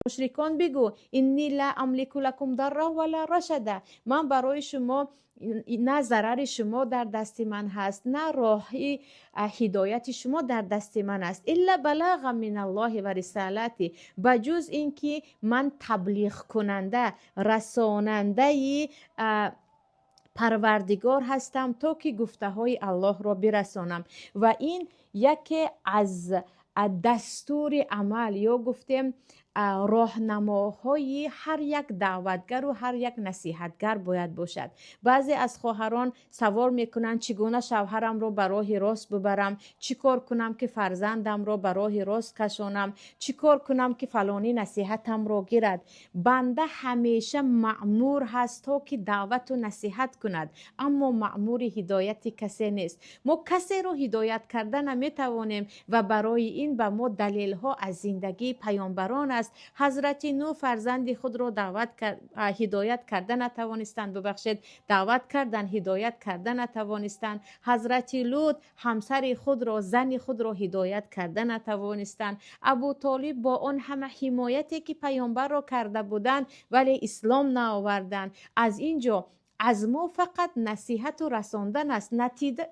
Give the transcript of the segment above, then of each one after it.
مشرکان بگو انی لا املک لکم ضرا ولا رشدا، من برای شما نه ضرر شما در دست من هست نه راهی هدایت شما در دست من است، الا بلاغ من الله و رسالتی، بجز اینکه من تبلیغ کننده رساننده پروردگار هستم تا که گفته های الله را برسانم. و این یکی از دستور عمل یا گفتیم راهنماهای هر یک دعوتگر و هر یک نصیحتگر باید باشد. بعضی از خواهران سوال میکنن چگونه شوهرم را به راه راست ببرم، چی کار کنم که فرزندم را به راه راست کشانم، چی کار کنم که فلانی نصیحتم را گیرد. بنده همیشه مأمور هست تا که دعوت و نصیحت کند، اما مأمور هدایت کسی نیست. ما کسی را هدایت کردن نمیتوانیم و برای این به ما دلیل ها از زندگی پیامبران است. حضرت نوح فرزند خود را هدایت کردن نتوانستند، دعوت کردن هدایت کردن نتوانستند. حضرت لوط همسر خود را زن خود را هدایت کردن نتوانستند. ابو طالب با آن همه حمایتی که پیامبر را کرده بودند ولی اسلام نآوردند. از اینجا از ما فقط نصیحت و رساندن است،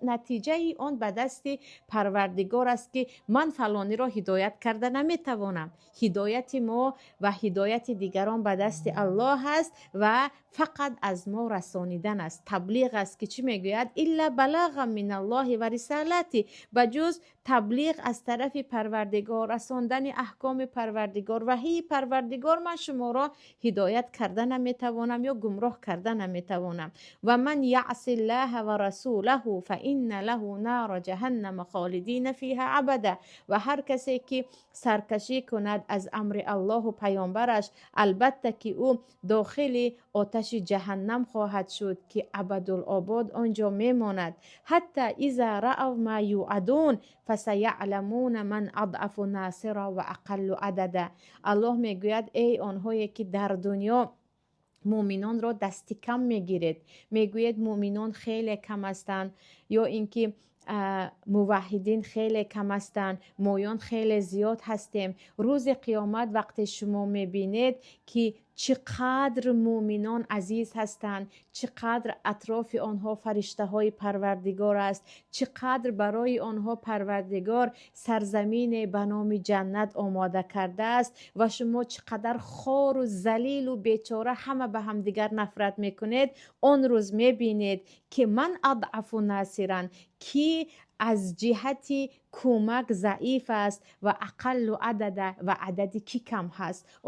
نتیجه آن به دست پروردگار است که من فلانی را هدایت کرده نمیتوانم. هدایت ما و هدایت دیگران به دست الله است و فقط از ما رسانیدن است، تبلیغ است که چی میگوید؟ الا بلاغ من الله و رسالتی، بجز تبلیغ از طرف پروردگار، رساندن احکام پروردگار، وحی پروردگار. من شما را هدایت کرده نمیتوانم یا گمراه کرده نمیتوانم. و من یعص الله و رسوله فإن له نار جهنم خالدین فیها ابدا، و هر کسی که سرکشی کند از امر الله و پیامبرش، البته که او داخل آتش جهنم خواهد شد که ابدالآباد آنجا میماند. حتی اذا رأوا ما یوعدون فسیعلمون من اضعف ناصرا و اقل عددا. الله میگوید ای آنهایی که در دنیا مؤمنان را دست کم میگیرید، میگوید مؤمنان خیلی کم هستند یا اینکه موحدین خیلی کم هستند، مایان خیلی زیاد هستیم. روز قیامت وقتی شما میبینید که چقدر مؤمنان عزیز هستند، چقدر اطراف آنها فرشته های پروردگار است، چقدر برای آنها پروردگار سرزمین به نام جنت آماده کرده است و شما چقدر خار و ذلیل و بیچاره همه به هم دیگر نفرت میکنید. آن روز میبینید که من اضعف ناصرا، کی از جهتی کمک ضعیف است و اقل عدد و عددی کی کم هست.